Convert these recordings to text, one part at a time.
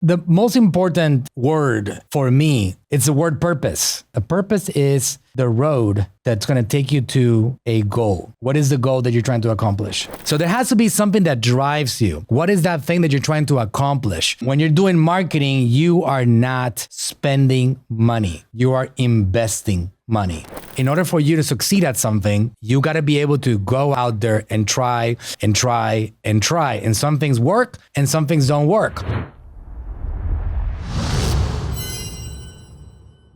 The most important word for me, it's the word purpose. A purpose is the road that's going to take you to a goal. What is the goal that you're trying to accomplish? So there has to be something that drives you. What is that thing that you're trying to accomplish? When you're doing marketing, you are not spending money. You are investing money. In order for you to succeed at something, you got to be able to go out there and try and try and try. And some things work and some things don't work.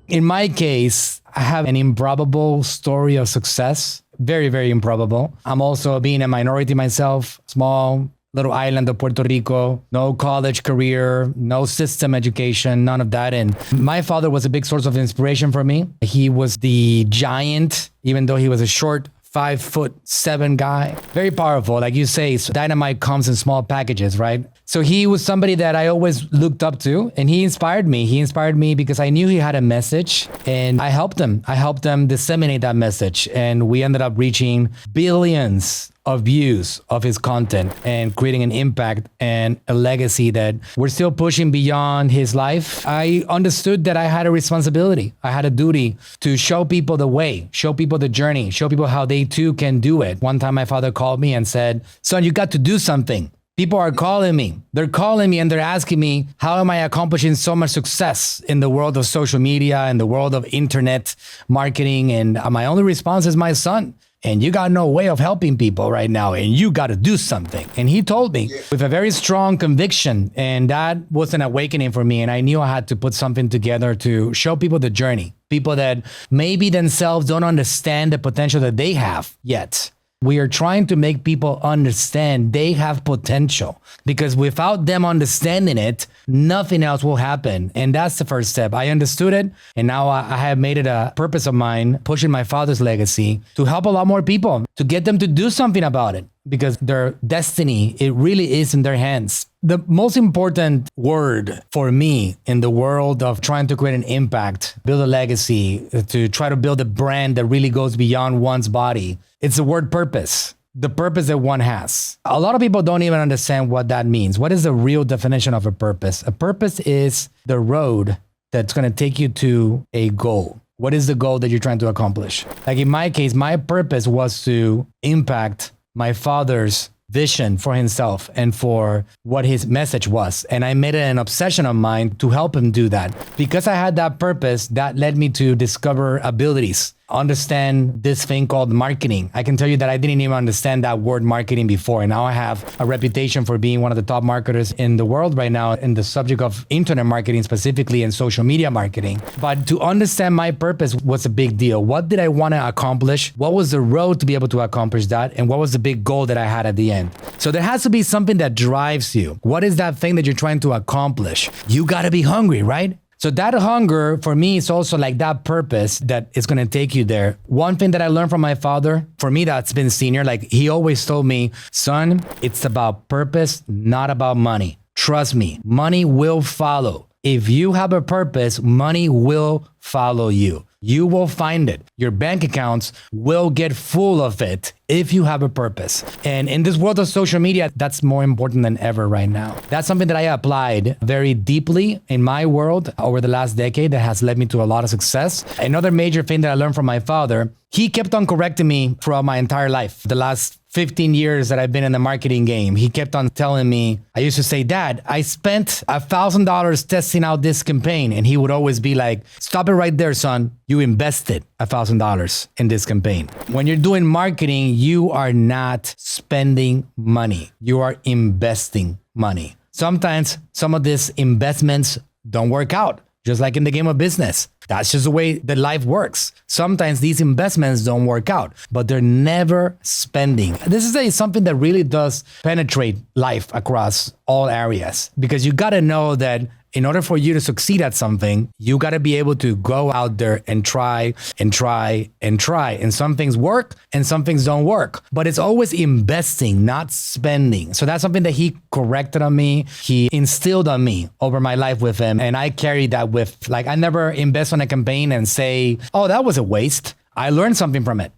In my case, I have an improbable story of success. Very, very improbable. I'm also being a minority myself, small little island of Puerto Rico, no college career, no system education, none of that. And my father was a big source of inspiration for me. He was the giant, even though he was a short 5'7" guy. Very powerful. Like you say, dynamite comes in small packages, right? So he was somebody that I always looked up to, and he inspired me. He inspired me because I knew he had a message, and I helped him. I helped him disseminate that message, and we ended up reaching billions of views of his content and creating an impact and a legacy that we're still pushing beyond his life. I understood that I had a responsibility. I had a duty to show people the way, show people the journey, show people how they too can do it. One time my father called me and said, "Son, you got to do something. People are calling me. They're calling me and they're asking me, how am I accomplishing so much success in the world of social media, in the world of internet marketing?" And my only response is, "My son, and you got no way of helping people right now, and you got to do something." And he told me with a very strong conviction, and that was an awakening for me. And I knew I had to put something together to show people the journey, people that maybe themselves don't understand the potential that they have yet. We are trying to make people understand they have potential, because without them understanding it, nothing else will happen. And that's the first step. I understood it, and now I have made it a purpose of mine, pushing my father's legacy to help a lot more people, to get them to do something about it, because their destiny, it really is in their hands. The most important word for me in the world of trying to create an impact, build a legacy, to try to build a brand that really goes beyond one's body, it's the word purpose. The purpose that one has. A lot of people don't even understand what that means. What is the real definition of a purpose? A purpose is the road that's going to take you to a goal. What is the goal that you're trying to accomplish? Like in my case, my purpose was to impact my father's vision for himself and for what his message was. And I made it an obsession of mine to help him do that. Because I had that purpose, that led me to discover abilities, understand this thing called marketing. I can tell you that I didn't even understand that word marketing before. And now I have a reputation for being one of the top marketers in the world right now in the subject of internet marketing, specifically in social media marketing. But to understand my purpose was a big deal. What did I want to accomplish? What was the road to be able to accomplish that? And what was the big goal that I had at the end? So there has to be something that drives you. What is that thing that you're trying to accomplish? You got to be hungry, right? So that hunger for me is also like that purpose that is going to take you there. One thing that I learned from my father, for me, that's been senior, like he always told me, "Son, it's about purpose, not about money. Trust me, money will follow. If you have a purpose, money will follow you. You will find it. Your bank accounts will get full of it if you have a purpose." And in this world of social media, that's more important than ever right now. That's something that I applied very deeply in my world over the last decade that has led me to a lot of success. Another major thing that I learned from my father, he kept on correcting me throughout my entire life. The last 15 years that I've been in the marketing game, he kept on telling me, I used to say, "Dad, I spent $1,000 testing out this campaign." And he would always be like, "Stop it right there, son. You invested $1,000 in this campaign." When you're doing marketing, you are not spending money. You are investing money. Sometimes some of these investments don't work out, just like in the game of business. That's just the way that life works. Sometimes these investments don't work out, but they're never spending. This is something that really does penetrate life across all areas, because you got to know that in order for you to succeed at something, you got to be able to go out there and try and try and try. And some things work and some things don't work, but it's always investing, not spending. So that's something that he corrected on me. He instilled on me over my life with him. And I carry that with, like, I never invest on a campaign and say, "Oh, that was a waste." I learned something from it.